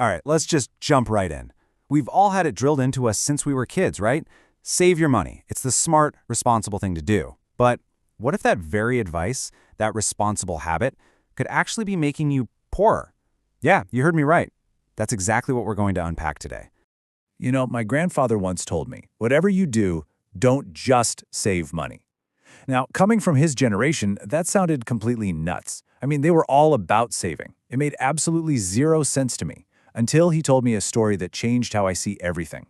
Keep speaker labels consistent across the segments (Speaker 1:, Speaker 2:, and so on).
Speaker 1: All right, let's just jump right in. We've all had it drilled into us since we were kids, right? Save your money. It's the smart, responsible thing to do. But what if that very advice, that responsible habit, could actually be making you poorer? Yeah, you heard me right. That's exactly what we're going to unpack today.
Speaker 2: You know, my grandfather once told me, whatever you do, don't just save money. Now, coming from his generation, that sounded completely nuts. I mean, they were all about saving. It made absolutely zero sense to me, until he told me a story that changed how I see everything.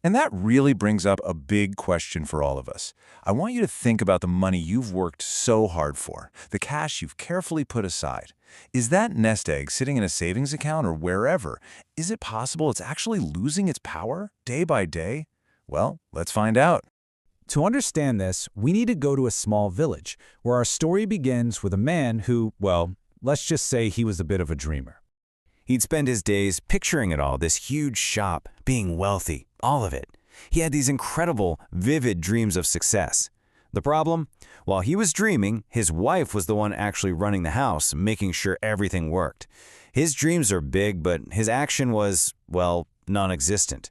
Speaker 3: And that really brings up a big question for all of us. I want you to think about the money you've worked so hard for, the cash you've carefully put aside. Is that nest egg sitting in a savings account or wherever? Is it possible it's actually losing its power day by day? Well, let's find out.
Speaker 4: To understand this, we need to go to a small village, where our story begins with a man who, well, let's just say he was a bit of a dreamer.
Speaker 5: He'd spend his days picturing it all, this huge shop, being wealthy, all of it. He had these incredible, vivid dreams of success. The problem? While he was dreaming, his wife was the one actually running the house, making sure everything worked. His dreams are big, but his action was, well, non-existent.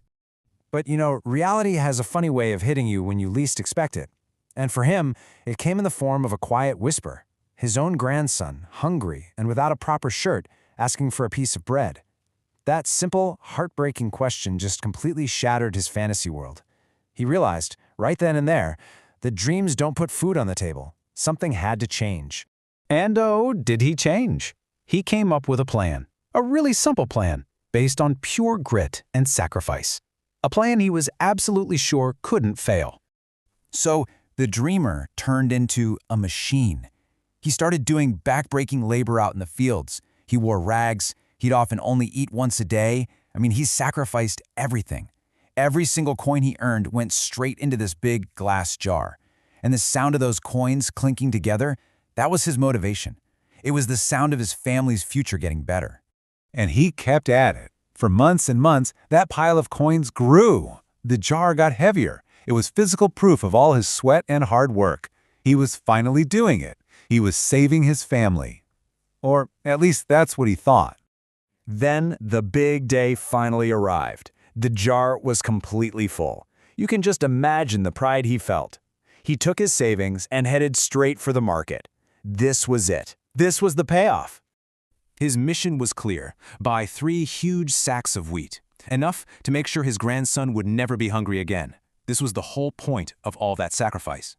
Speaker 1: But you know, reality has a funny way of hitting you when you least expect it. And for him, it came in the form of a quiet whisper. His own grandson, hungry and without a proper shirt, asking for a piece of bread. That simple, heartbreaking question just completely shattered his fantasy world. He realized, right then and there, that dreams don't put food on the table. Something had to change.
Speaker 4: And oh, did he change? He came up with a plan, a really simple plan, based on pure grit and sacrifice. A plan he was absolutely sure couldn't fail.
Speaker 1: So the dreamer turned into a machine. He started doing backbreaking labor out in the fields. He wore rags. He'd often only eat once a day. I mean, he sacrificed everything. Every single coin he earned went straight into this big glass jar. And the sound of those coins clinking together, that was his motivation. It was the sound of his family's future getting better.
Speaker 2: And he kept at it. For months and months, that pile of coins grew. The jar got heavier. It was physical proof of all his sweat and hard work. He was finally doing it. He was saving his family. Or at least that's what he thought.
Speaker 4: Then the big day finally arrived. The jar was completely full. You can just imagine the pride he felt. He took his savings and headed straight for the market. This was it. This was the payoff. His mission was clear: buy 3 huge sacks of wheat, enough to make sure his grandson would never be hungry again. This was the whole point of all that sacrifice.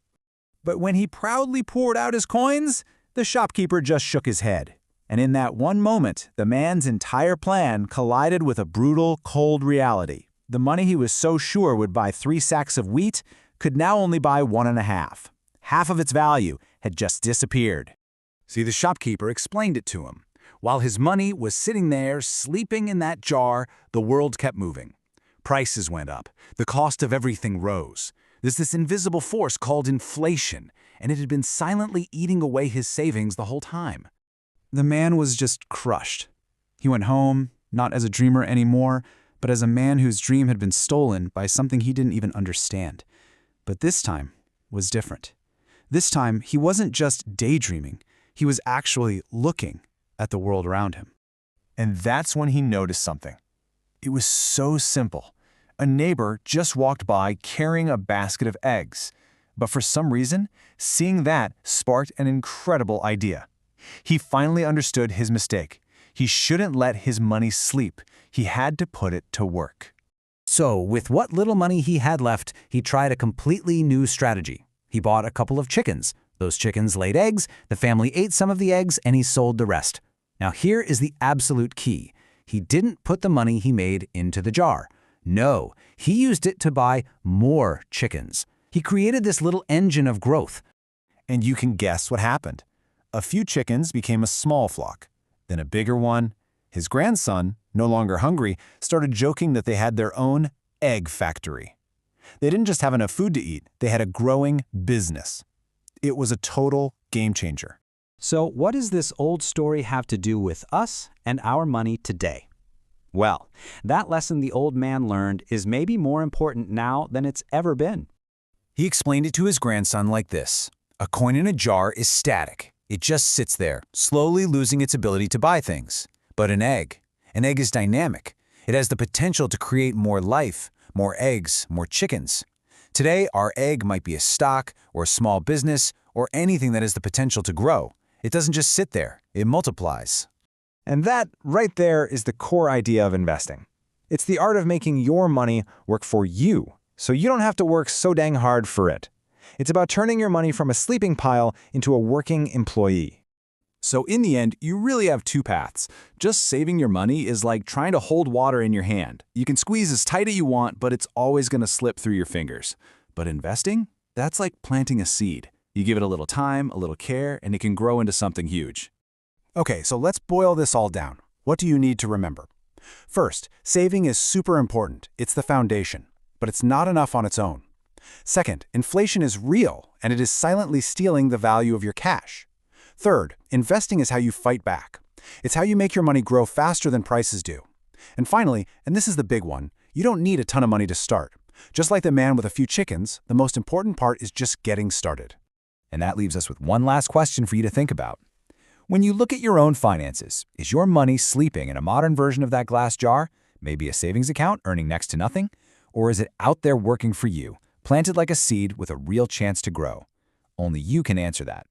Speaker 4: But when he proudly poured out his coins, the shopkeeper just shook his head. And in that one moment, the man's entire plan collided with a brutal, cold reality. The money he was so sure would buy 3 sacks of wheat could now only buy 1.5. Half of its value had just disappeared. See, the shopkeeper explained it to him. While his money was sitting there, sleeping in that jar, the world kept moving. Prices went up. The cost of everything rose. There's this invisible force called inflation, and it had been silently eating away his savings the whole time. The man was just crushed. He went home, not as a dreamer anymore, but as a man whose dream had been stolen by something he didn't even understand. But this time was different. This time, he wasn't just daydreaming. He was actually looking at the world around him.
Speaker 1: And that's when he noticed something. It was so simple. A neighbor just walked by carrying a basket of eggs. But for some reason, seeing that sparked an incredible idea. He finally understood his mistake. He shouldn't let his money sleep. He had to put it to work.
Speaker 4: So, with what little money he had left, he tried a completely new strategy. He bought a couple of chickens. Those chickens laid eggs, the family ate some of the eggs, and he sold the rest. Now here is the absolute key. He didn't put the money he made into the jar. No, he used it to buy more chickens. He created this little engine of growth.
Speaker 1: And you can guess what happened. A few chickens became a small flock, then a bigger one. His grandson, no longer hungry, started joking that they had their own egg factory. They didn't just have enough food to eat, they had a growing business. It was a total game changer.
Speaker 4: So what does this old story have to do with us and our money today? Well, that lesson the old man learned is maybe more important now than it's ever been.
Speaker 1: He explained it to his grandson like this. A coin in a jar is static. It just sits there, slowly losing its ability to buy things. But an egg An egg is dynamic. It has the potential to create more life, more eggs, more chickens. Today, our egg might be a stock or a small business or anything that has the potential to grow. It doesn't just sit there, it multiplies.
Speaker 2: And that, right there, is the core idea of investing. It's the art of making your money work for you, so you don't have to work so dang hard for it. It's about turning your money from a sleeping pile into a working employee.
Speaker 4: So in the end, you really have two paths. Just saving your money is like trying to hold water in your hand. You can squeeze as tight as you want, but it's always going to slip through your fingers. But investing? That's like planting a seed. You give it a little time, a little care, and it can grow into something huge.
Speaker 6: Okay, so let's boil this all down. What do you need to remember? First, saving is super important. It's the foundation. But it's not enough on its own. Second, inflation is real, and it is silently stealing the value of your cash. Third, investing is how you fight back. It's how you make your money grow faster than prices do. And finally, and this is the big one, you don't need a ton of money to start. Just like the man with a few chickens, the most important part is just getting started.
Speaker 1: And that leaves us with one last question for you to think about. When you look at your own finances, is your money sleeping in a modern version of that glass jar, maybe a savings account earning next to nothing? Or is it out there working for you, planted like a seed with a real chance to grow? Only you can answer that.